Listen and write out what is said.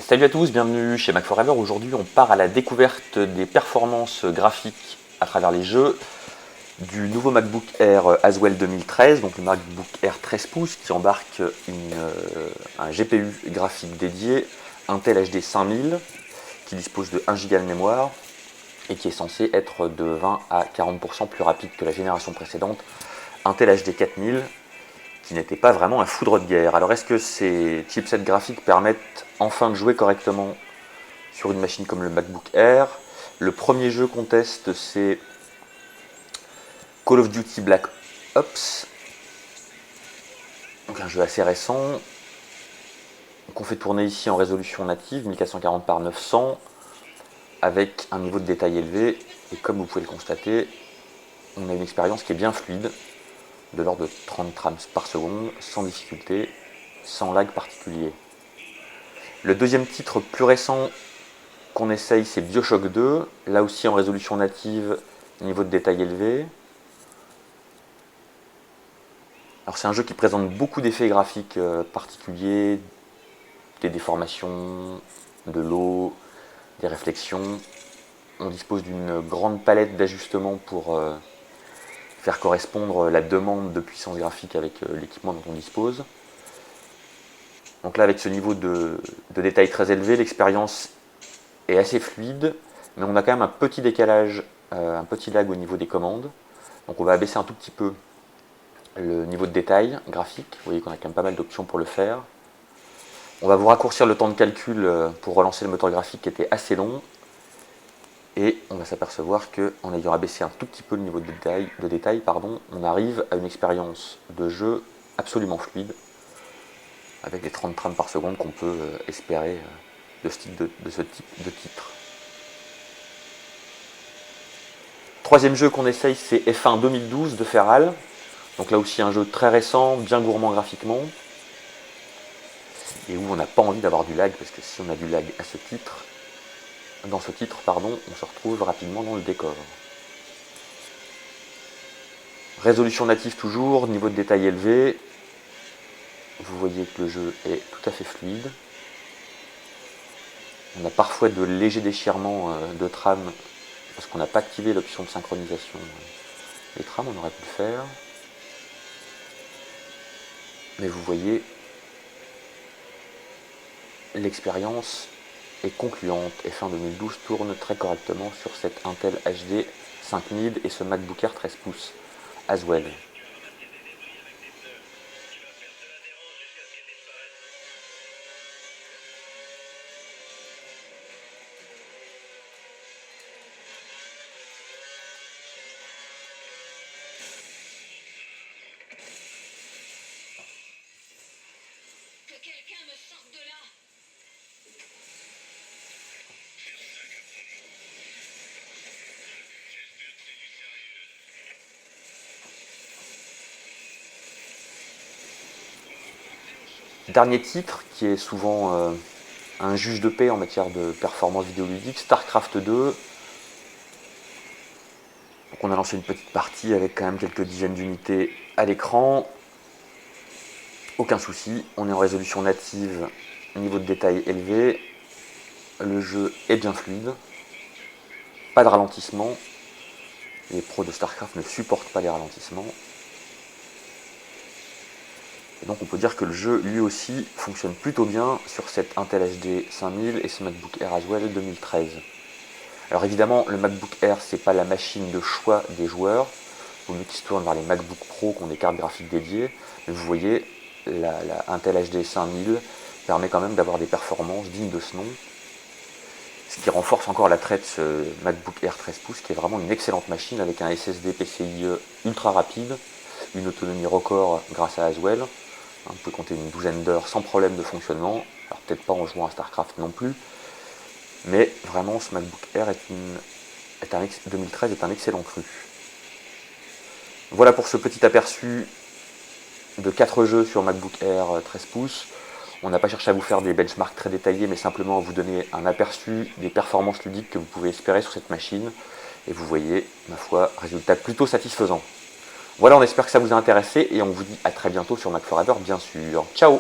Salut à tous, bienvenue chez Mac Forever. Aujourd'hui on part à la découverte des performances graphiques à travers les jeux du nouveau MacBook Air Haswell 2013, donc le MacBook Air 13 pouces qui embarque un GPU graphique dédié, Intel HD 5000 qui dispose de 1 Go de mémoire et qui est censé être de 20 à 40% plus rapide que la génération précédente, Intel HD 4000, qui n'était pas vraiment un foudre de guerre. Alors est-ce que ces chipsets graphiques permettent enfin de jouer correctement sur une machine comme le MacBook Air? Le premier jeu qu'on teste, c'est Call of Duty Black Ops, donc un jeu assez récent, qu'on fait tourner ici en résolution native 1440 par 900 avec un niveau de détail élevé, et comme vous pouvez le constater, on a une expérience qui est bien fluide, de l'ordre de 30 frames par seconde, sans difficulté, sans lag particulier. Le deuxième titre plus récent qu'on essaye, c'est BioShock 2, là aussi en résolution native, niveau de détail élevé. Alors c'est un jeu qui présente beaucoup d'effets graphiques particuliers, des déformations, de l'eau, des réflexions. On dispose d'une grande palette d'ajustements pour faire correspondre la demande de puissance graphique avec l'équipement dont on dispose. Donc là, avec ce niveau de détail très élevé, l'expérience est assez fluide, mais on a quand même un petit décalage, un petit lag au niveau des commandes. Donc on va abaisser un tout petit peu le niveau de détail graphique. Vous voyez qu'on a quand même pas mal d'options pour le faire. On va vous raccourcir le temps de calcul pour relancer le moteur graphique qui était assez long. Et on va s'apercevoir qu'en ayant abaissé un tout petit peu le niveau de détail, on arrive à une expérience de jeu absolument fluide, avec les 30 frames par seconde qu'on peut espérer de ce type de titre. Troisième jeu qu'on essaye, c'est F1 2012 de Feral. Donc là aussi un jeu très récent, bien gourmand graphiquement, et où on n'a pas envie d'avoir du lag, parce que si on a du lag à ce titre, dans ce titre, on se retrouve rapidement dans le décor. Résolution native toujours, niveau de détail élevé. Vous voyez que le jeu est tout à fait fluide. On a parfois de légers déchirements de trame, parce qu'on n'a pas activé l'option de synchronisation des trames, on aurait pu le faire. Mais vous voyez, l'expérience est concluante. F1 2012 tourne très correctement sur cette Intel HD 5000 et ce MacBook Air 13 pouces Haswell. Que quelqu'un me sorte de là. Dernier titre, qui est souvent un juge de paix en matière de performance vidéoludique, StarCraft 2. Donc on a lancé une petite partie avec quand même quelques dizaines d'unités à l'écran. Aucun souci, on est en résolution native, niveau de détail élevé. Le jeu est bien fluide, pas de ralentissement. Les pros de StarCraft ne supportent pas les ralentissements. Et donc on peut dire que le jeu lui aussi fonctionne plutôt bien sur cette Intel HD 5000 et ce MacBook Air Haswell 2013. Alors évidemment, le MacBook Air, c'est pas la machine de choix des joueurs. Il vaut mieux qu'ils se tournent vers les MacBook Pro qui ont des cartes graphiques dédiées. Mais vous voyez, la Intel HD 5000 permet quand même d'avoir des performances dignes de ce nom. Ce qui renforce encore l'attrait de ce MacBook Air 13 pouces, qui est vraiment une excellente machine avec un SSD PCIe ultra rapide, une autonomie record grâce à Haswell. Vous pouvez compter une douzaine d'heures sans problème de fonctionnement. Alors peut-être pas en jouant à StarCraft non plus, mais vraiment ce MacBook Air 2013 est un excellent cru. Voilà pour ce petit aperçu de 4 jeux sur MacBook Air 13 pouces. On n'a pas cherché à vous faire des benchmarks très détaillés, mais simplement à vous donner un aperçu des performances ludiques que vous pouvez espérer sur cette machine. Et vous voyez, ma foi, résultat plutôt satisfaisant. Voilà, on espère que ça vous a intéressé et on vous dit à très bientôt sur Mac Forever, bien sûr. Ciao!